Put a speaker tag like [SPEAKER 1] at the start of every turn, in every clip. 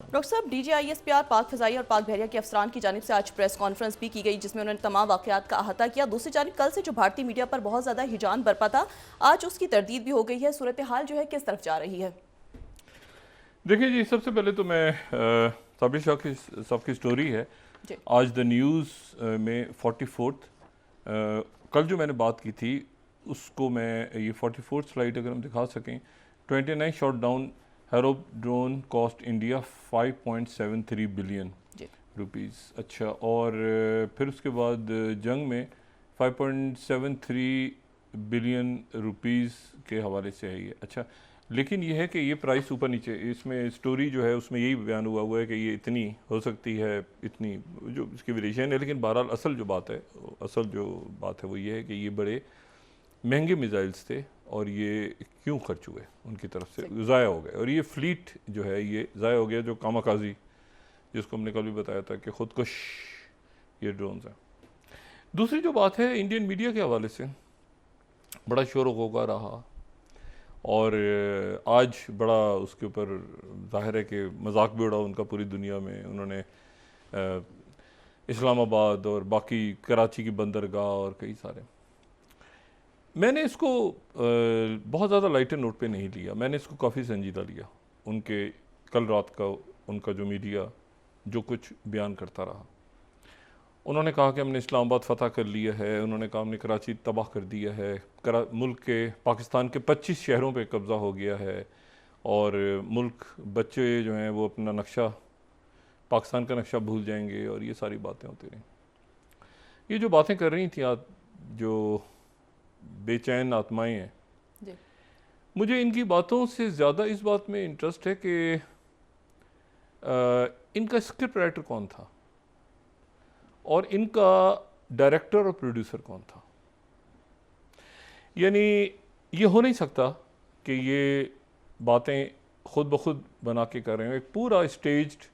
[SPEAKER 1] Doctor साहब, DGISPR पाक फ़ज़ाई और पाक बहरिया के अफसरान की जानिब से आज प्रेस कॉन्फ्रेंस भी की गई, जिसमें उन्होंने तमाम वाक़यात का अहाता किया। दूसरी जानिब कल से जो भारतीय मीडिया पर बहुत ज़्यादा हिजान बरपा था, आज उसकी तरदीद भी हो गई है। सूरत हाल जो है किस तरफ जा रही है?
[SPEAKER 2] देखिए जी, सबसे पहले तो मैं साबिर शाह की साहब की स्टोरी है
[SPEAKER 1] जी
[SPEAKER 2] आज द न्यूज़ में 44th कल जो मैंने बात की थी उसको मैं ये 44th स्लाइड अगर हम दिखा सकें 29 shot down Harop drone cost India 5.73 billion
[SPEAKER 1] जी
[SPEAKER 2] रुपीस। अच्छा, और फिर उसके बाद जंग में 5.73 बिलियन रुपीस के हवाले से है ये। अच्छा, लेकिन ये है कि ये प्राइस ऊपर नीचे, इसमें स्टोरी जो है उसमें यही बयान हुआ है कि ये इतनी हो सकती है, इतनी जो इसकी वेरिएशन है। लेकिन बहरहाल असल जो बात है वो ये है कि ये बड़े महंगे मिज़ाइल्स थे और ये क्यों खर्च हुए, उनकी तरफ से ज़ाया हो गए। और ये फ्लीट जो है ये ज़ाया हो गया, जो कामाकाजी जिसको हमने कल भी बताया था कि खुदकुश ये ड्रोन्स हैं। दूसरी जो बात है इंडियन मीडिया के हवाले से, बड़ा शोर गौगा रहा और आज बड़ा उसके ऊपर जाहिर है कि मजाक भी उड़ा उनका पूरी दुनिया में। उन्होंने इस्लामाबाद और बाकी कराची की बंदरगाह और कई सारे, मैंने इसको बहुत ज़्यादा लाइटर नोट पे नहीं लिया, मैंने इसको काफ़ी संजीदा लिया। उनके कल रात का उनका जो मीडिया जो कुछ बयान करता रहा, उन्होंने कहा कि हमने इस्लामाबाद फ़तह कर लिया है, उन्होंने कहा हमने कराची तबाह कर दिया है, मुल्क के पाकिस्तान के 25 शहरों पे कब्ज़ा हो गया है और मुल्क बच्चे जो हैं वो अपना नक्शा, पाकिस्तान का नक्शा भूल जाएंगे और ये सारी बातें होती रहीं। ये जो बातें कर रही थी आज जो बेचैन आत्माएं हैं,
[SPEAKER 1] जी
[SPEAKER 2] मुझे इनकी बातों से ज़्यादा इस बात में इंटरेस्ट है कि इनका स्क्रिप्ट राइटर कौन था और इनका डायरेक्टर और प्रोड्यूसर कौन था। यानी ये हो नहीं सकता कि ये बातें खुद ब खुद बना के कर रहे हो। एक पूरा स्टेज्ड,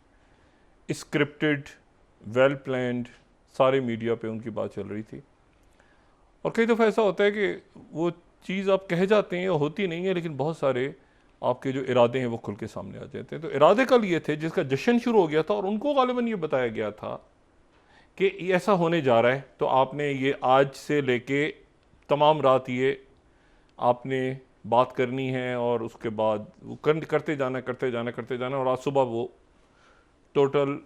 [SPEAKER 2] स्क्रिप्टेड, वेल प्लान्ड, सारे मीडिया पे उनकी बात चल रही थी। और कई दफ़ा ऐसा होता है कि वो चीज़ आप कह जाते हैं और होती नहीं है, लेकिन बहुत सारे आपके जो इरादे हैं वो खुल के सामने आ जाते हैं। तो इरादे कल ये थे जिसका जश्न शुरू हो गया था और उनको गालिबन ये बताया गया था कि ऐसा होने जा रहा है, तो आपने ये आज से लेके तमाम रात ये आपने बात करनी है और उसके बाद वो करते जाना और आज सुबह वो टोटल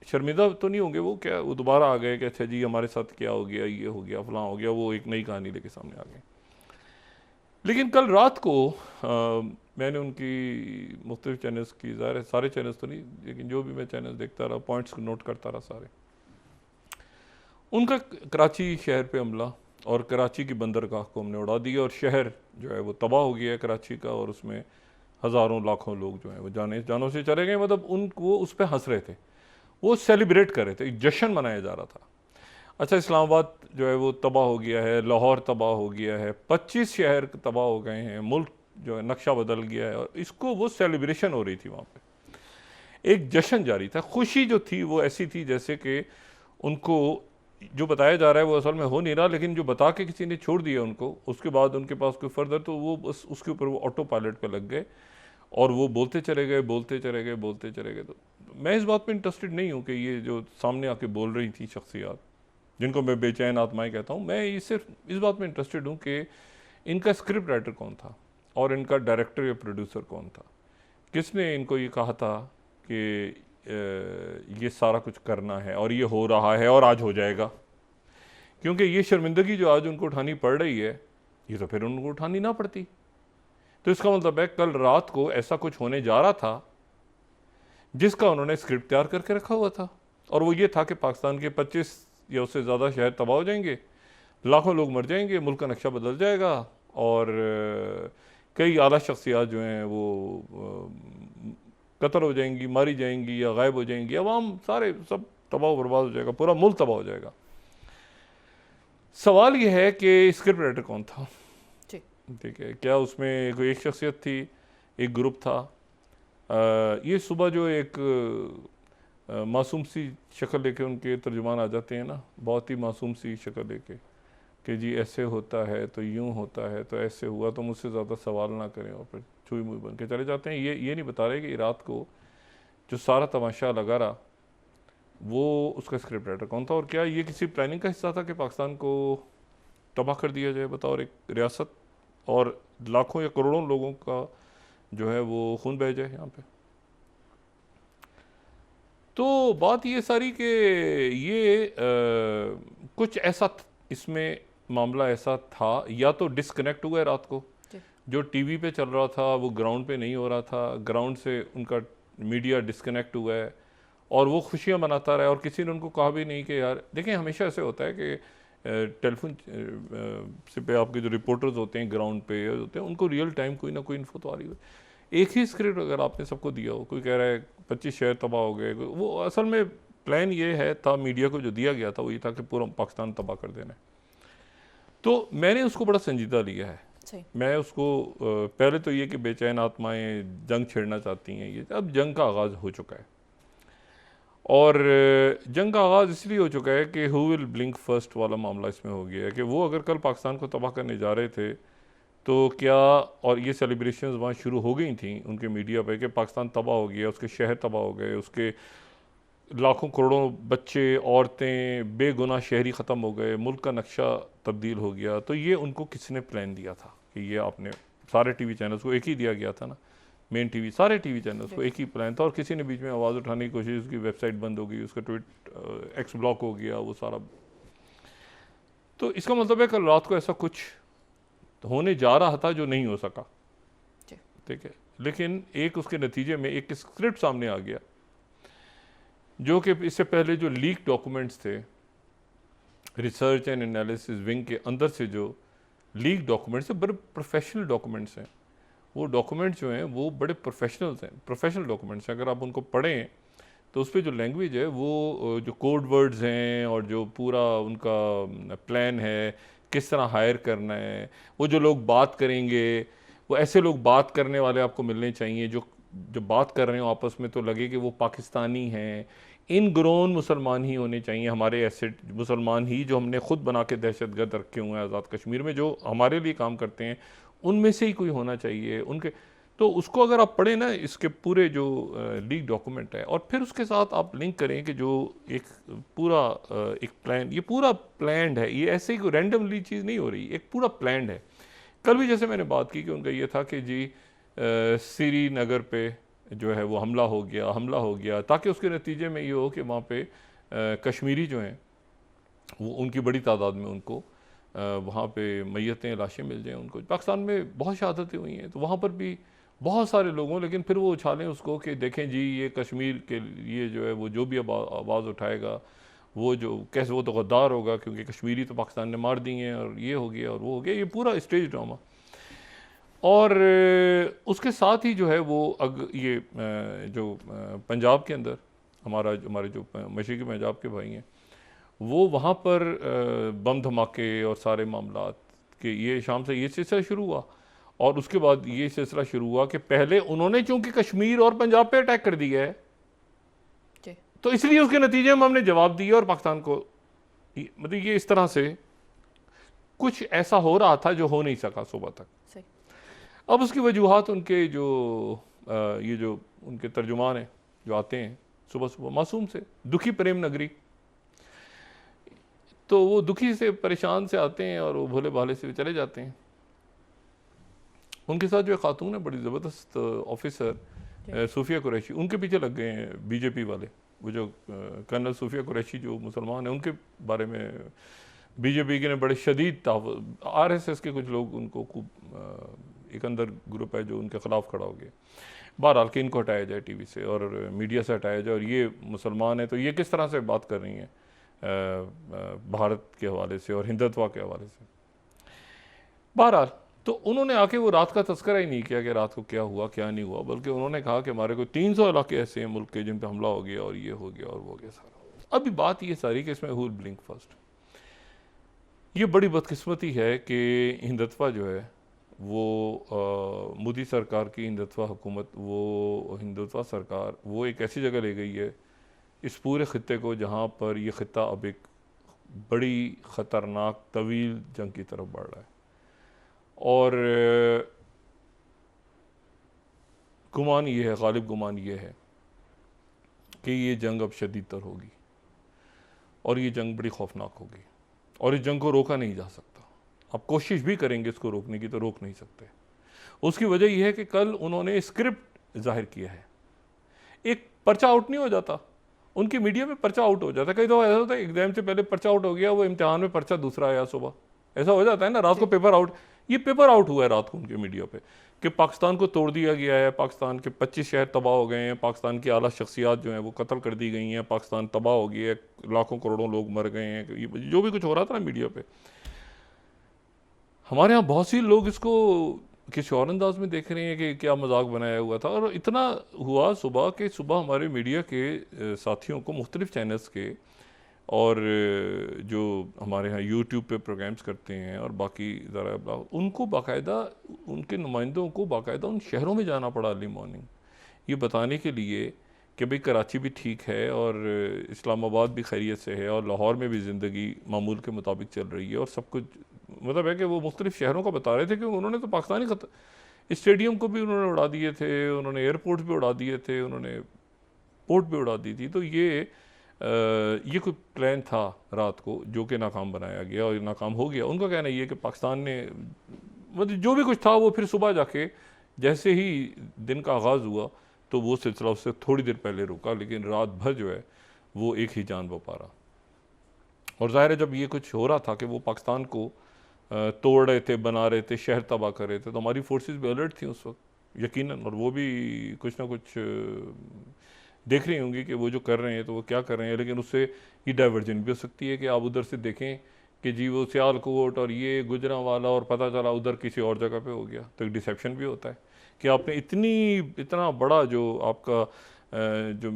[SPEAKER 2] शर्मिंदा तो नहीं होंगे, वो क्या वो दोबारा आ गए कि अच्छा जी हमारे साथ क्या हो गया, ये हो गया, फलां हो गया, वो एक नई कहानी लेके सामने आ गए। लेकिन कल रात को मैंने उनकी मुख्तलिफ चैनल्स की, ज़ाहिर है सारे चैनल्स तो नहीं, लेकिन जो भी मैं चैनल देखता रहा, पॉइंट्स नोट करता रहा सारे, उनका कराची शहर पे हमला और कराची की बंदरगाह को हमने उड़ा दिया और शहर जो है वो तबाह हो गया है कराची का, और उसमें हज़ारों लाखों लोग जो हैं वो जानों से चले गए। मतलब उनको उस पर हंस रहे थे, वो सेलिब्रेट कर रहे थे, एक जश्न मनाया जा रहा था। अच्छा, इस्लामाबाद जो है वो तबाह हो गया है, लाहौर तबाह हो गया है, 25 शहर तबाह हो गए हैं, मुल्क जो है नक्शा बदल गया है, और इसको वो सेलिब्रेशन हो रही थी वहाँ पे, एक जश्न जारी था। खुशी जो थी वो ऐसी थी जैसे कि उनको जो बताया जा रहा है वो असल में हो नहीं रहा, लेकिन जो बता के किसी ने छोड़ दिया उनको, उसके बाद उनके पास कोई फर्दर, तो वो बस उसके ऊपर वो ऑटो पायलट पे लग गए और वो बोलते चले गए। तो मैं इस बात पे इंटरेस्टेड नहीं हूँ कि ये जो सामने आके बोल रही थी शख्सियात जिनको मैं बेचैन आत्माएं कहता हूँ, मैं ये सिर्फ इस बात में इंटरेस्टेड हूँ कि इनका स्क्रिप्ट राइटर कौन था और इनका डायरेक्टर या प्रोड्यूसर कौन था, किसने इनको ये कहा था कि ये सारा कुछ करना है और ये हो रहा है और आज हो जाएगा। क्योंकि ये शर्मिंदगी जो आज उनको उठानी पड़ रही है, ये तो फिर उनको उठानी ना पड़ती। तो इसका मतलब है कल रात को ऐसा कुछ होने जा रहा था जिसका उन्होंने स्क्रिप्ट तैयार करके रखा हुआ था, और वो ये था कि पाकिस्तान के 25 या उससे ज़्यादा शहर तबाह हो जाएंगे, लाखों लोग मर जाएंगे, मुल्क का नक्शा बदल जाएगा और कई आला शख्सियात जो हैं वो कत्ल हो जाएंगी, मारी जाएंगी या गायब हो जाएंगी, अवाम सारे सब तबाह बर्बाद हो जाएगा, पूरा मुल्क तबाह हो जाएगा। सवाल यह है कि स्क्रिप्ट राइटर कौन था,
[SPEAKER 1] जी
[SPEAKER 2] ठीक है, क्या उसमें कोई एक शख्सियत थी, एक ग्रुप था? ये सुबह जो एक मासूम सी शक्ल लेके उनके तर्जुमान आ जाते हैं ना, बहुत ही मासूम सी शक्ल लेके कि जी ऐसे होता है तो यूँ होता है तो ऐसे हुआ, तो मुझसे ज़्यादा सवाल ना करें, और फिर छुई मुई बन के चले जाते हैं। ये नहीं बता रहे कि रात को जो सारा तमाशा लगा रहा, वो उसका स्क्रिप्ट राइटर कौन था? और क्या ये किसी प्लानिंग का हिस्सा था कि पाकिस्तान को तबाह कर दिया जाए बतौर एक रियासत, और लाखों या करोड़ों लोगों का जो है वो खून बह जाए यहाँ पे? तो बात ये सारी कि ये कुछ ऐसा इसमें मामला ऐसा था, या तो डिस्कनेक्ट हुआ है रात को,
[SPEAKER 1] जी।
[SPEAKER 2] जो टीवी पे चल रहा था वो ग्राउंड पे नहीं हो रहा था, ग्राउंड से उनका मीडिया डिस्कनेक्ट हुआ है और वो खुशियां मनाता रहा, और किसी ने उनको कहा भी नहीं कि यार देखें, हमेशा ऐसे होता है कि टेलीफोन से पे आपके जो रिपोर्टर्स होते हैं ग्राउंड पे होते हैं, उनको रियल टाइम कोई ना कोई इन्फो तो आ रही हो। एक ही स्क्रिप्ट अगर आपने सबको दिया हो, कोई कह रहा है 25 शहर तबाह हो गए, वो असल में प्लान ये है था, मीडिया को जो दिया गया था वो ये था कि पूरा पाकिस्तान तबाह कर देना है। तो मैंने उसको बड़ा संजीदा लिया है।
[SPEAKER 1] सही।
[SPEAKER 2] मैं उसको पहले तो ये कि बेचैन आत्माएं जंग छेड़ना चाहती हैं, ये अब जंग का आगाज़ हो चुका है, और जंग का आगाज़ इसलिए हो चुका है कि हु विल ब्लिंक फर्स्ट वाला मामला इसमें हो गया है कि वो अगर कल पाकिस्तान को तबाह करने जा रहे थे तो क्या, और ये सेलिब्रेशंस वहाँ शुरू हो गई थी उनके मीडिया पे कि पाकिस्तान तबाह हो गया, उसके शहर तबाह हो गए, उसके लाखों करोड़ों बच्चे औरतें बेगुनाह शहरी ख़त्म हो गए, मुल्क का नक्शा तब्दील हो गया। तो ये उनको किसने प्लान दिया था कि ये आपने सारे टीवी चैनल्स को एक ही दिया गया था ना, मेन टीवी सारे टीवी चैनल्स को एक ही प्लान था, और किसी ने बीच में आवाज़ उठाने की कोशिश, उसकी वेबसाइट बंद हो गई, उसका ट्वीट एक्स ब्लॉक हो गया, वो सारा। तो इसका मतलब है कल रात को ऐसा कुछ होने जा रहा था जो नहीं हो सका,
[SPEAKER 1] जी।
[SPEAKER 2] ठीक है, लेकिन एक उसके नतीजे में एक स्क्रिप्ट सामने आ गया, जो कि इससे पहले जो लीक डॉक्यूमेंट्स थे रिसर्च एंड एनालिसिस विंग के अंदर से, जो लीक डॉक्यूमेंट्स हैं बड़े प्रोफेशनल डॉक्यूमेंट्स हैं, वो डॉक्यूमेंट्स जो हैं वो बड़े प्रोफेशनल्स हैं, प्रोफेशनल डॉक्यूमेंट्स हैं। अगर आप उनको पढ़ें तो उस पर जो लैंग्वेज है, वो जो कोड वर्ड्स हैं और जो पूरा उनका प्लान है किस तरह हायर करना है, वो जो लोग बात करेंगे वो ऐसे लोग बात करने वाले आपको मिलने चाहिए जो जो बात कर रहे हो आपस में तो लगे कि वो पाकिस्तानी हैं, इन ग्रोन मुसलमान ही होने चाहिए, हमारे ऐसे मुसलमान ही जो हमने खुद बना के दहशतगर्द रखे हुए हैं आज़ाद कश्मीर में, जो हमारे लिए काम करते हैं, उनमें से ही कोई होना चाहिए उनके। तो उसको अगर आप पढ़ें ना, इसके पूरे जो लीक डॉक्यूमेंट है, और फिर उसके साथ आप लिंक करें कि जो एक पूरा एक प्लान, ये पूरा प्लान्ड है, ये ऐसे ही कोई रैंडमली चीज़ नहीं हो रही, एक पूरा प्लान्ड है। कल भी जैसे मैंने बात की कि उनका ये था कि जी श्रीनगर पे जो है वो हमला हो गया ताकि उसके नतीजे में ये हो कि वहाँ पे कश्मीरी जो हैं वो उनकी बड़ी तादाद में उनको वहाँ पे मैयतें लाशें मिल जाएं उनको। पाकिस्तान में बहुत शहादतें हुई हैं तो वहाँ पर भी बहुत सारे लोगों, लेकिन फिर वो उछालें उसको कि देखें जी ये कश्मीर के लिए जो है वो जो भी आवाज़ उठाएगा वो जो कैसे, वो तो गद्दार होगा क्योंकि कश्मीरी तो पाकिस्तान ने मार दी हैं और ये हो गया और वो हो गया, ये पूरा स्टेज ड्रामा। और उसके साथ ही जो है वो ये जो पंजाब के अंदर हमारे जो मशरक़ी पंजाब के भाई हैं, वो वहाँ पर बम धमाके और सारे मामला के ये शाम से ये सिलसिला शुरू हुआ, और उसके बाद ये सिलसिला शुरू हुआ कि पहले उन्होंने चूंकि कश्मीर और पंजाब पे अटैक कर दिया है तो इसलिए उसके नतीजे में हमने जवाब दिया और पाकिस्तान को, मतलब ये इस तरह से कुछ ऐसा हो रहा था जो हो नहीं सका सुबह तक।
[SPEAKER 1] सही।
[SPEAKER 2] अब उसकी वजूहात उनके जो ये जो उनके तर्जुमान हैं जो आते हैं सुबह सुबह मासूम से दुखी प्रेम नगरी, तो वो दुखी से परेशान से आते हैं और वो भोले भाले से चले जाते हैं। उनके साथ जो खातून है बड़ी ज़बरदस्त ऑफिसर सूफिया कुरैशी, उनके पीछे लग गए हैं बीजेपी वाले, वो जो कर्नल सूफिया कुरैशी जो मुसलमान हैं उनके बारे में बीजेपी के ने बड़े शदीद RSS के कुछ लोग उनको खूब एक अंदर ग्रुप है जो उनके ख़िलाफ़ खड़ा हो गया। बहरहाल कि इनको हटाया जाए टीवी से और मीडिया से हटाया जाए, और ये मुसलमान है तो ये किस तरह से बात कर रही हैं भारत के हवाले से और हिंदुत्व के हवाले से। बहरहाल तो उन्होंने आके वो रात का तस्करा ही नहीं किया कि रात को क्या हुआ क्या नहीं हुआ, बल्कि उन्होंने कहा कि हमारे को 300 इलाके ऐसे हैं मुल्क के जिन पे हमला हो गया और ये हो गया और वो हो गया सारा। अभी बात ये सारी कि इसमें हुल ब्लिंक फर्स्ट, ये बड़ी बदकिस्मती है कि हिंदुत्व जो है वो मोदी सरकार की हिंदुत्व हुकूमत, वो हिंदुत्व सरकार वो एक ऐसी जगह ले गई है इस पूरे ख़त्ते को जहाँ पर ये ख़त्ता अब एक बड़ी ख़तरनाक तवील जंग की तरफ बढ़ रहा है। और गुमान ये है, गालिब गुमान ये है कि ये जंग अब शदीदतर होगी और ये जंग बड़ी खौफनाक होगी और इस जंग को रोका नहीं जा सकता। आप कोशिश भी करेंगे इसको रोकने की तो रोक नहीं सकते। उसकी वजह यह है कि कल उन्होंने स्क्रिप्ट जाहिर किया है। एक पर्चा आउट नहीं हो जाता, उनकी मीडिया में पर्चा आउट हो जाता है। कई दफ़ा ऐसा होता है एग्जाम से पहले पर्चा आउट हो गया, वो इम्तिहान में पर्चा दूसरा आया सुबह, ऐसा हो जाता है ना। रात को पेपर आउट, ये पेपर आउट हुआ है रात को उनके मीडिया पे कि पाकिस्तान को तोड़ दिया गया है, पाकिस्तान के 25 शहर तबाह हो गए हैं, पाकिस्तान की आला शख्सियात जो हैं वो कत्ल कर दी गई हैं, पाकिस्तान तबाह हो गया है, लाखों करोड़ों लोग मर गए हैं, जो भी कुछ हो रहा था ना मीडिया पे। हमारे यहाँ बहुत सी लोग इसको किसी और अंदाज में देख रहे हैं कि क्या मजाक बनाया हुआ था। और इतना हुआ सुबह कि सुबह हमारे मीडिया के साथियों को मुख्तलिफ चैनल्स के और जो हमारे यहाँ यूट्यूब पे प्रोग्राम्स करते हैं और बाकी ज़रा उनको बाकायदा, उनके नुमाइंदों को बाकायदा उन शहरों में जाना पड़ा अर्ली मॉर्निंग, ये बताने के लिए कि भाई कराची भी ठीक है और इस्लामाबाद भी खैरियत से है और लाहौर में भी ज़िंदगी मामूल के मुताबिक चल रही है और सब कुछ। मतलब है कि वो मुख्तलिफ शहरों का बता रहे थे कि उन्होंने तो पाकिस्तानी स्टेडियम को भी उन्होंने उड़ा दिए थे, उन्होंने एयरपोर्ट भी उड़ा दिए थे, उन्होंने पोर्ट भी उड़ा दी थी। तो ये कोई प्लान था रात को जो कि नाकाम बनाया गया और नाकाम हो गया। उनका कहना ये है कि पाकिस्तान ने मतलब जो भी कुछ था वो फिर सुबह जाके जैसे ही दिन का आगाज़ हुआ तो वो सिलसिला उससे थोड़ी देर पहले रुका, लेकिन रात भर जो है वो एक ही जान बपा रहा। और ज़ाहिर है जब ये कुछ हो रहा था कि वो पाकिस्तान को तोड़ रहे थे, बना रहे थे, शहर तबाह कर रहे थे, तो हमारी फोर्सेस भी अलर्ट थी उस वक्त यकीनन, और वो भी कुछ ना कुछ देख रही होंगी कि वो जो कर रहे हैं तो वो क्या कर रहे हैं। लेकिन उससे ये डाइवर्जन भी हो सकती है कि आप उधर से देखें कि जी वो सियालकोट और ये गुजरांवाला और पता चला उधर किसी और जगह पे हो गया, तो एक डिसेप्शन भी होता है कि आपने इतना बड़ा जो आपका जो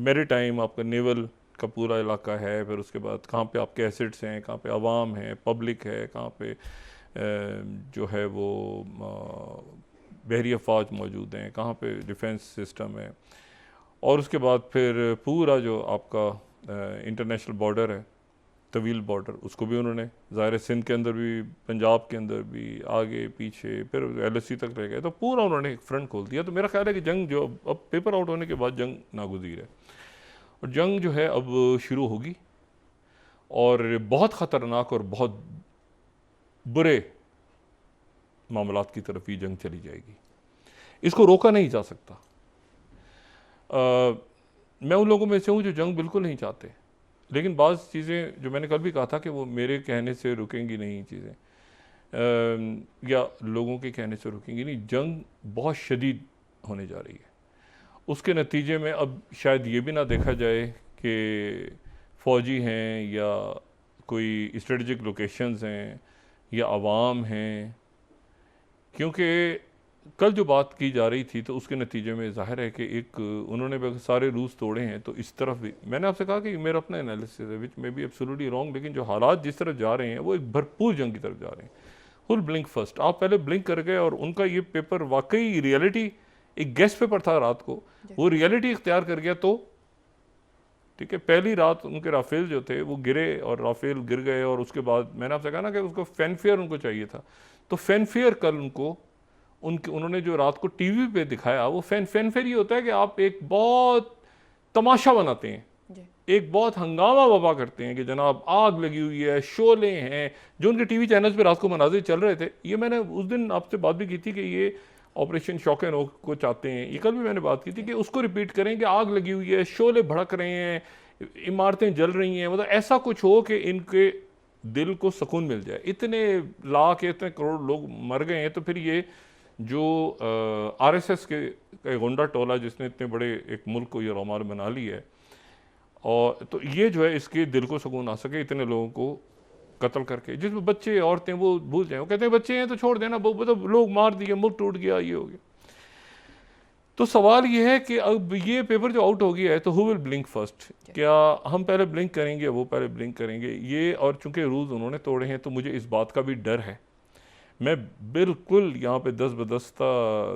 [SPEAKER 2] मैरीटाइम आपका नेवल का पूरा इलाका है, फिर उसके बाद कहाँ पे आपके एसेट्स हैं, कहाँ पे आवाम है, पब्लिक है, कहाँ पे जो है वो बहरी अफवाज मौजूद हैं, कहाँ पे डिफेंस सिस्टम है, और उसके बाद फिर पूरा जो आपका इंटरनेशनल बॉर्डर है, तवील बॉर्डर, उसको भी उन्होंने ज़ाहिर सिंध के अंदर भी, पंजाब के अंदर भी, आगे पीछे फिर LSC तक ले गए, तो पूरा उन्होंने एक फ्रंट खोल दिया। तो मेरा ख्याल है कि जंग जो अब पेपर आउट होने के बाद जंग नागुज़ीर है और जंग जो है अब शुरू होगी और बहुत ख़तरनाक और बहुत बुरे मामलात की तरफ ये जंग चली जाएगी। इसको रोका नहीं जा सकता। मैं उन लोगों में से हूँ जो जंग बिल्कुल नहीं चाहते, लेकिन बाज़ चीज़ें जो मैंने कल भी कहा था कि वो मेरे कहने से रुकेंगी नहीं चीज़ें, या लोगों के कहने से रुकेंगी नहीं। जंग बहुत शदीद होने जा रही है। उसके नतीजे में अब शायद ये भी ना देखा जाए कि फ़ौजी हैं या कोई स्ट्रेटजिक लोकेशंस हैं या आवाम हैं, क्योंकि कल जो बात की जा रही थी तो उसके नतीजे में ज़ाहिर है कि एक उन्होंने सारे रूल्स तोड़े हैं। तो इस तरफ भी मैंने आपसे कहा कि मेरा अपना एनालिसिस है विच में भी एब्सोल्युटली रॉन्ग, लेकिन जो हालात जिस तरफ जा रहे हैं वो एक भरपूर जंग की तरफ जा रहे हैं। फुल ब्लिंक फर्स्ट, आप पहले ब्लिंक कर गए और उनका ये पेपर वाकई रियलिटी, एक गेस्ट पेपर था रात को, वो रियलिटी इख्तियार कर गया। तो ठीक है, पहली रात उनके राफेल जो थे वो गिरे और राफेल गिर गए और उसके बाद मैंने आपसे कहा ना कि उसको फैनफेयर उनको चाहिए था, तो फैनफेयर कल उनको उन्होंने जो रात को टीवी पे दिखाया वो फैनफेयर ये होता है कि आप एक बहुत तमाशा बनाते हैं, एक बहुत हंगामा वबा करते हैं कि जनाब आग लगी हुई है, शोले हैं, जो उनके टीवी चैनल्स पे रात को मनाजिर चल रहे थे। ये मैंने उस दिन आपसे बात भी की थी कि ये ऑपरेशन शॉक एंड ऑफ को चाहते हैं, ये कल भी मैंने बात की थी कि उसको रिपीट करें कि आग लगी हुई है, शोले भड़क रहे हैं, इमारतें जल रही हैं, मतलब ऐसा कुछ हो कि इनके दिल को सुकून मिल जाए। इतने लाख इतने करोड़ लोग मर गए हैं, तो फिर ये जो RSS के गुंडा टोला जिसने इतने बड़े एक मुल्क को ये रोमाल बना ली है, और तो ये जो है इसके दिल को सुकून आ सके इतने लोगों को कत्ल करके, जिसमें बच्चे औरतें वो भूल जाएं, वो कहते हैं बच्चे हैं तो छोड़ देना, वो तो लोग मार दिए, मुल्क टूट गया, ये हो गया। तो सवाल ये है कि अब ये पेपर जो आउट हो गया है तो हु विल ब्लिंक फर्स्ट, क्या हम पहले ब्लिंक करेंगे, वो पहले ब्लिंक करेंगे ये। और चूंकि रूल्स उन्होंने तोड़े हैं तो मुझे इस बात का भी डर है। मैं बिल्कुल यहाँ पे दस्तबदस्ता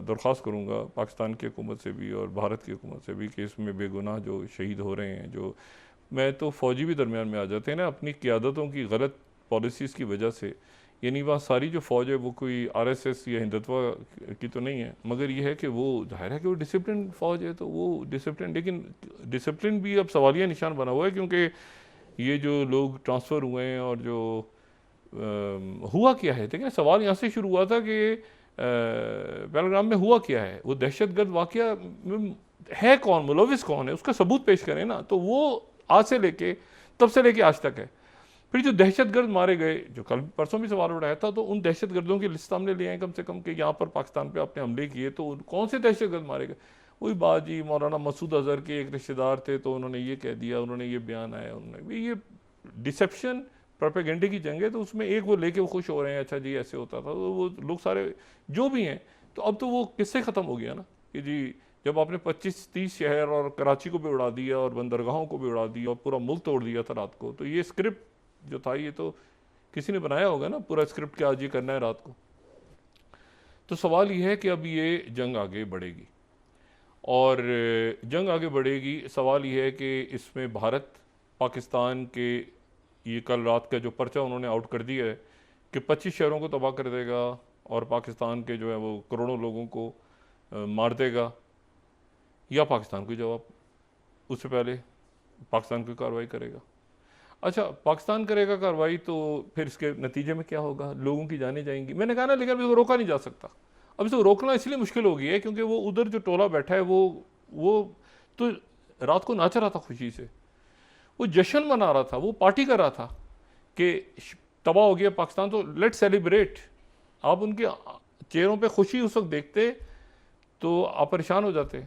[SPEAKER 2] दरख्वास्त करूँगा पाकिस्तान की हुकूमत से भी और भारत की हुकूमत से भी कि इसमें बेगुनाह जो शहीद हो रहे हैं, जो मैं तो फ़ौजी भी दरमियान में आ जाते हैं ना अपनी क़ियादतों की गलत पॉलिसीज़ की वजह से, यानी वहाँ सारी जो फ़ौज है वो कोई आरएसएस या हिंदुत्व की तो नहीं है, मगर ये है कि वो जाहिर है कि वो डिसिप्लिन फ़ौज है, तो वो डिसिप्लिन, लेकिन डिसिप्लिन भी अब सवालिया निशान बना हुआ है, क्योंकि ये जो लोग ट्रांसफ़र हुए हैं और जो हुआ क्या है, देखिए सवाल यहाँ से शुरू हुआ था कि पहलगाम में हुआ क्या है, वो दहशतगर्द वाक़या है कौन, मुलविस कौन है, उसका सबूत पेश करें ना। तो वो आज से लेके तब से लेके आज तक है। फिर जो दहशतगर्द मारे गए, जो कल परसों भी सवाल उठाया था, तो उन दहशतगर्दों की लिस्ट सामने ले आए कम से कम कि यहाँ पर पाकिस्तान पे आपने हमले किए, तो कौन से दहशतगर्द मारे गए। वही बात जी, मौलाना मसूद अजहर के एक रिश्तेदार थे तो उन्होंने ये कह दिया, उन्होंने ये बयान आया, उन्होंने ये डिसेप्शन प्रोपेगेंडे की जंग है। तो उसमें एक वो लेके वो खुश हो रहे हैं, अच्छा जी ऐसे होता था, तो वो लोग सारे जो भी हैं, तो अब तो वो किससे ख़त्म हो गया ना कि जी जब आपने 25-30 शहर और कराची को भी उड़ा दिया और बंदरगाहों को भी उड़ा दिया और पूरा मुल्क तोड़ दिया था रात को, तो ये स्क्रिप्ट जो था ये तो किसी ने बनाया होगा ना, पूरा स्क्रिप्ट कि आज ये करना है रात को। तो सवाल ये है कि अब ये जंग आगे बढ़ेगी और जंग आगे बढ़ेगी। सवाल ये है कि इसमें भारत पाकिस्तान के, ये कल रात का जो पर्चा उन्होंने आउट कर दिया है कि 25 शहरों को तबाह कर देगा और पाकिस्तान के जो है वो करोड़ों लोगों को मार देगा, या पाकिस्तान को जवाब उससे पहले पाकिस्तान कोई कार्रवाई करेगा। अच्छा, पाकिस्तान करेगा कार्रवाई तो फिर इसके नतीजे में क्या होगा, लोगों की जानें जाएंगी। मैंने कहा ना, लेकिन अभी इसको रोका नहीं जा सकता। अब इसको रोकना इसलिए मुश्किल हो गई है क्योंकि वो उधर जो टोला बैठा है वो तो रात को नाच रहा था खुशी से, वो जश्न मना रहा था, वो पार्टी कर रहा था कि तबाह हो गया पाकिस्तान, तो लेट सेलिब्रेट। आप उनके चेहरों पे खुशी उस वक्त देखते तो आप परेशान हो जाते।